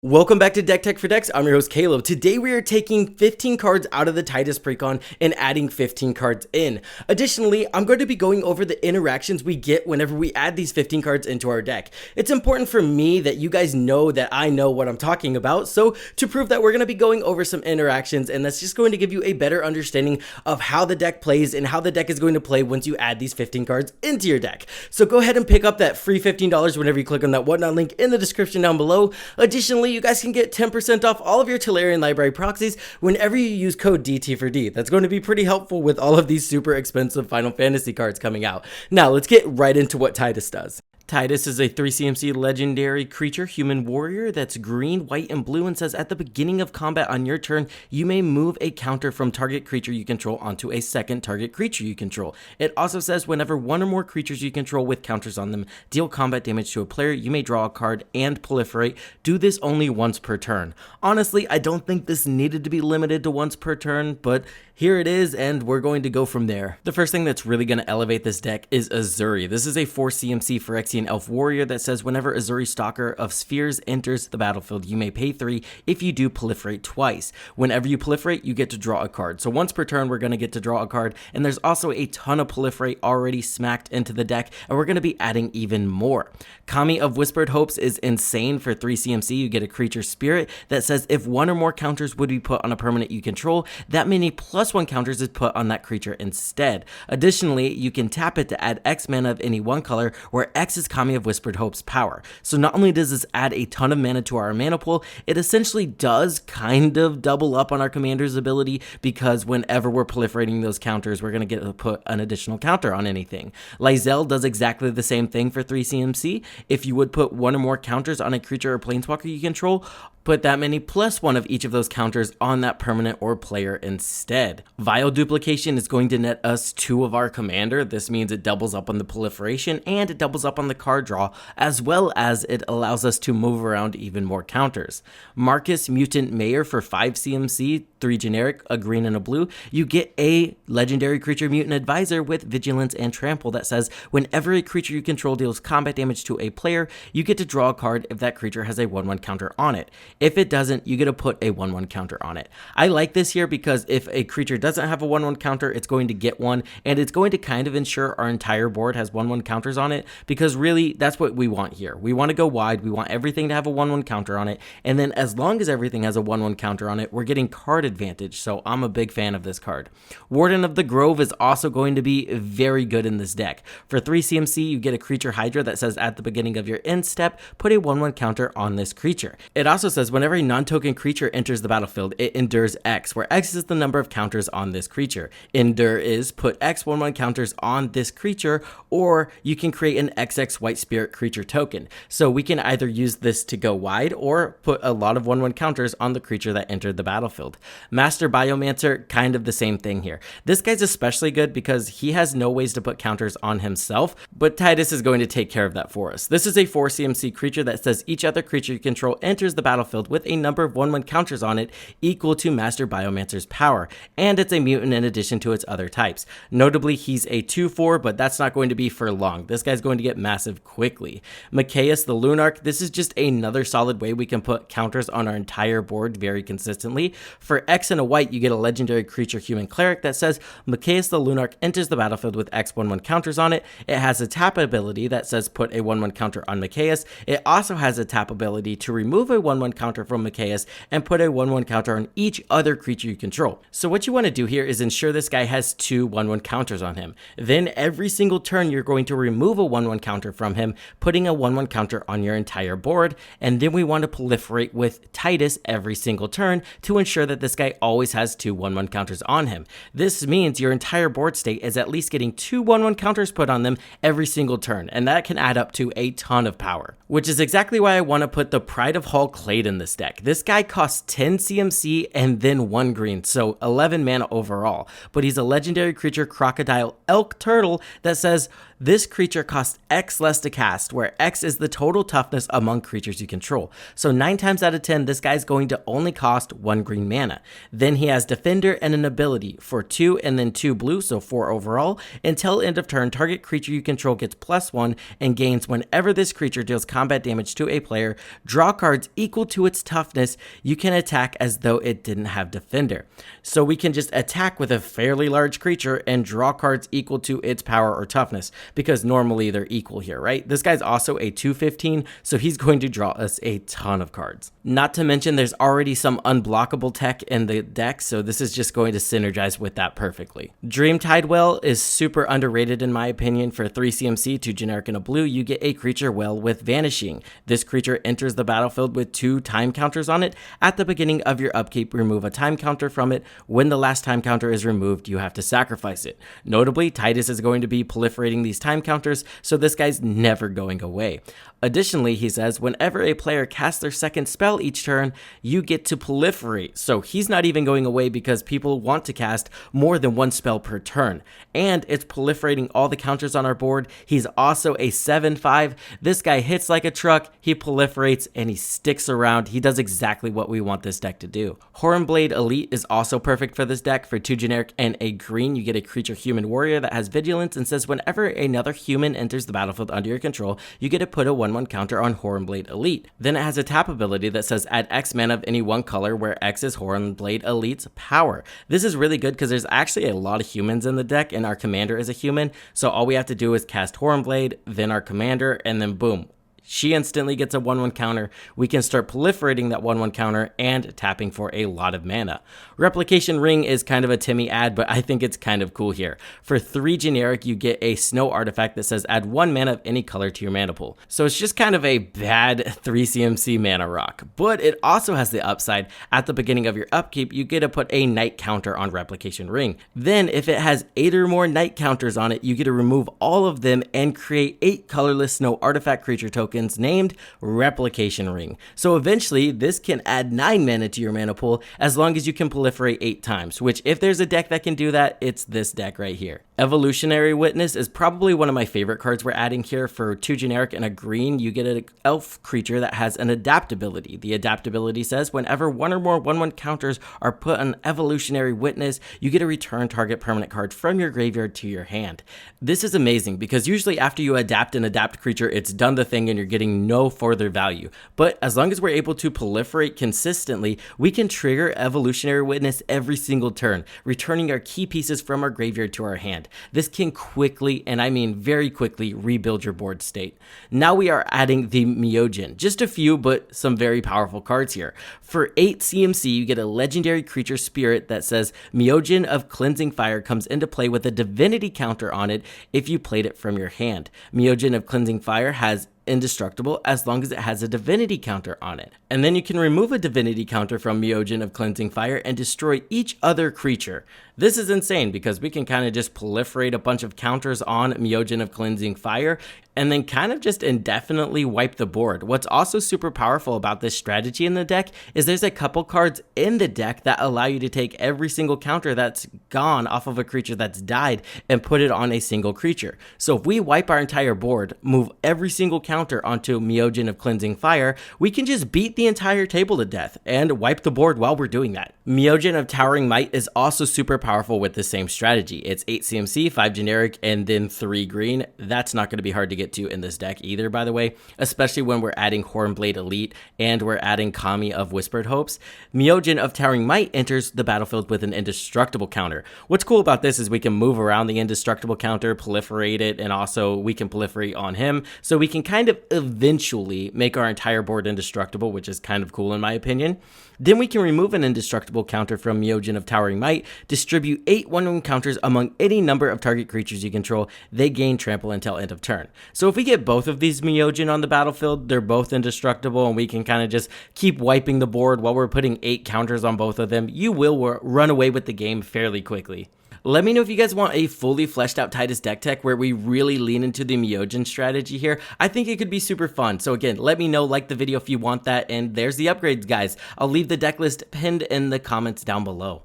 Welcome back to Deck Tech for Decks. I'm your host Caleb. Today we are taking 15 cards out of the Tidus Precon and adding 15 cards in. Additionally, I'm going to be going over the interactions we get whenever we add these 15 cards into our deck. It's important for me that you guys know that I know what I'm talking about, so to prove that, we're going to be going over some interactions, and that's just going to give you a better understanding of how the deck plays and how the deck is going to play once you add these 15 cards into your deck. So go ahead and pick up that free $15 whenever you click on that whatnot link in the description down below. Additionally, you guys can get 10% off all of your Tolarian library proxies whenever you use code DT4D. That's going to be pretty helpful with all of these super expensive Final Fantasy cards coming out. Now, let's get right into what Tidus does. Tidus is a 3CMC legendary creature, human warrior that's green, white, and blue, and says at the beginning of combat on your turn, you may move a counter from target creature you control onto a second target creature you control. It also says whenever one or more creatures you control with counters on them deal combat damage to a player, you may draw a card and proliferate. Do this only once per turn. Honestly, I don't think this needed to be limited to once per turn, but here it is, and we're going to go from there. The first thing that's really going to elevate this deck is Azuri. This is a 4CMC Phyrexian Elf Warrior that says whenever Azuri Stalker of Spheres enters the battlefield, you may pay 3 if you do proliferate twice. Whenever you proliferate, you get to draw a card. So once per turn, we're going to get to draw a card, and there's also a ton of proliferate already smacked into the deck, and we're going to be adding even more. Kami of Whispered Hopes is insane for 3CMC. You get a creature spirit that says if one or more counters would be put on a permanent you control, that many +1 counters is put on that creature instead. Additionally, you can tap it to add X mana of any one color, where X is Kami of Whispered Hope's power. So not only does this add a ton of mana to our mana pool, it essentially does kind of double up on our commander's ability, because whenever we're proliferating those counters, we're going to get to put an additional counter on anything. Lizelle does exactly the same thing for 3CMC. If you would put one or more counters on a creature or planeswalker you control, put that many +1 of each of those counters on that permanent or player instead. Vile Duplication is going to net us 2 of our commander. This means it doubles up on the proliferation and it doubles up on the card draw, as well as it allows us to move around even more counters. Marcus Mutant Mayor for 5CMC, 3 generic, a green and a blue. You get a legendary creature mutant advisor with vigilance and trample that says whenever a creature you control deals combat damage to a player, you get to draw a card if that creature has a 1/1 counter on it. If it doesn't, you get to put a 1/1 counter on it. I like this here because if a creature doesn't have a 1/1 counter, it's going to get one, and it's going to kind of ensure our entire board has 1/1 counters on it, because really that's what we want here. We want to go wide, we want everything to have a 1/1 counter on it, and then as long as everything has a 1/1 counter on it, we're getting card advantage, so I'm a big fan of this card. Warden of the Grove is also going to be very good in this deck. For 3CMC, you get a creature Hydra that says at the beginning of your end step, put a 1/1 counter on this creature. It also says whenever a non-token creature enters the battlefield, it endures X, where X is the number of counters on this creature. Endure is put X 1/1 counters on this creature, or you can create an XX White Spirit creature token. So we can either use this to go wide or put a lot of 1/1 counters on the creature that entered the battlefield. Master Biommancer, kind of the same thing here. This guy's especially good because he has no ways to put counters on himself, but Tidus is going to take care of that for us. This is a 4CMC creature that says each other creature you control enters the battlefield with a number of 1/1 counters on it equal to Master Biomancer's power, and it's a mutant in addition to its other types. Notably, he's a 2/4, but that's not going to be for long. This guy's going to get massive quickly. Machias the Lunarch, this is just another solid way we can put counters on our entire board very consistently. For X and a white, you get a legendary creature human cleric that says Machias the Lunarch enters the battlefield with X 1/1 counters on it. It has a tap ability that says put a 1/1 counter on Machias. It also has a tap ability to remove a 1/1 counter from Machias and put a 1/1 counter on each other creature you control. So what you want to do here is ensure this guy has 2 1/1 counters on him. Then every single turn you're going to remove a 1/1 counter from him, putting a 1/1 counter on your entire board, and then we want to proliferate with Titus every single turn to ensure that this guy always has 2 1/1 counters on him. This means your entire board state is at least getting 2 1/1 counters put on them every single turn, and that can add up to a ton of power, which is exactly why I want to put the Pride of Hall Clade in this deck. This guy costs 10 CMC and then 1 green, so 11 mana overall, but he's a legendary creature Crocodile Elk Turtle that says This creature costs X less to cast, where X is the total toughness among creatures you control. So 9 times out of 10, this guy's going to only cost 1 green mana. Then he has Defender and an ability for 2 and then 2 blue, so 4 overall. Until end of turn, target creature you control gets +1 and gains whenever this creature deals combat damage to a player, draw cards equal to its toughness. You can attack as though it didn't have Defender. So we can just attack with a fairly large creature and draw cards equal to its power or toughness, because normally they're equal here, right? This guy's also a 2/15, so he's going to draw us a ton of cards. Not to mention there's already some unblockable tech in the deck, so this is just going to synergize with that perfectly. Dream Tidewell is super underrated in my opinion. For 3 CMC, 2 generic and a blue, you get a creature well with Vanishing. This creature enters the battlefield with 2 time counters on it. At the beginning of your upkeep, remove a time counter from it. When the last time counter is removed, you have to sacrifice it. Notably, Titus is going to be proliferating these time counters, so this guy's never going away. Additionally, he says, whenever a player casts their second spell each turn, you get to proliferate. So he's not even going away because people want to cast more than 1 spell per turn. And it's proliferating all the counters on our board. He's also a 7/5. This guy hits like a truck, he proliferates, and he sticks around. He does exactly what we want this deck to do. Hormblade Elite is also perfect for this deck. For 2 generic and a green, you get a creature human warrior that has vigilance and says whenever another human enters the battlefield under your control, you get to put a 1/1 counter on Hormblade Elite. Then it has a tap ability that says add X mana of any one color, where X is Hormblade Elite's power. This is really good because there's actually a lot of humans in the deck and our commander is a human, so all we have to do is cast Hormblade, then our commander, and then boom. She instantly gets a 1/1 counter. We can start proliferating that 1/1 counter and tapping for a lot of mana. Replication Ring is kind of a Timmy ad, but I think it's kind of cool here. For 3 generic, you get a snow artifact that says add 1 mana of any color to your mana pool. So it's just kind of a bad 3 CMC mana rock, but it also has the upside. At the beginning of your upkeep, you get to put a night counter on Replication Ring. Then if it has 8 or more night counters on it, you get to remove all of them and create 8 colorless snow artifact creature tokens named Replication Ring. So eventually this can add 9 mana to your mana pool as long as you can proliferate 8 times, which if there's a deck that can do that, it's this deck right here. Evolutionary Witness is probably one of my favorite cards we're adding here. For 2 generic and a green, you get an elf creature that has an adaptability. The adaptability says whenever 1 or more 1/1 counters are put on Evolutionary Witness, you get to return target permanent card from your graveyard to your hand. This is amazing because usually after you adapt an adapt creature, it's done the thing and you're getting no further value. But as long as we're able to proliferate consistently, we can trigger Evolutionary Witness every single turn, returning our key pieces from our graveyard to our hand. This can quickly, and I mean very quickly, rebuild your board state. Now we are adding the Miojin. Just a few, but some very powerful cards here. For 8 CMC, you get a legendary creature spirit that says Miojin of Cleansing Fire comes into play with a divinity counter on it if you played it from your hand. Miojin of Cleansing Fire has indestructible as long as it has a divinity counter on it. And then you can remove a divinity counter from Miojin of Cleansing Fire and destroy each other creature. This is insane because we can kind of just proliferate a bunch of counters on Miojin of Cleansing Fire and then kind of just indefinitely wipe the board. What's also super powerful about this strategy in the deck is there's a couple cards in the deck that allow you to take every single counter that's gone off of a creature that's died and put it on a single creature. So if we wipe our entire board, move every single counter onto Miojin of Cleansing Fire, we can just beat the entire table to death and wipe the board while we're doing that. Miojin of Towering Might is also super powerful with the same strategy. It's 8 CMC, 5 generic, and then 3 green. That's not going to be hard to get to in this deck either, by the way, especially when we're adding Hormblade Elite and we're adding Kami of Whispered Hopes. Miojin of Towering Might enters the battlefield with an indestructible counter. What's cool about this is we can move around the indestructible counter, proliferate it, and also we can proliferate on him. So we can kind of eventually make our entire board indestructible, which is kind of cool in my opinion. Then we can remove an indestructible counter from Miojin of Towering Might, distribute 8 1/1 counters among any number of target creatures you control. They gain trample until end of turn. So if we get both of these Miojin on the battlefield, they're both indestructible and we can kind of just keep wiping the board while we're putting 8 counters on both of them. You will run away with the game fairly quickly. Let me know if you guys want a fully fleshed out Titus deck tech where we really lean into the Miojin strategy here. I think it could be super fun. So again, let me know, like the video if you want that, and there's the upgrades, guys. I'll leave the deck list pinned in the comments down below.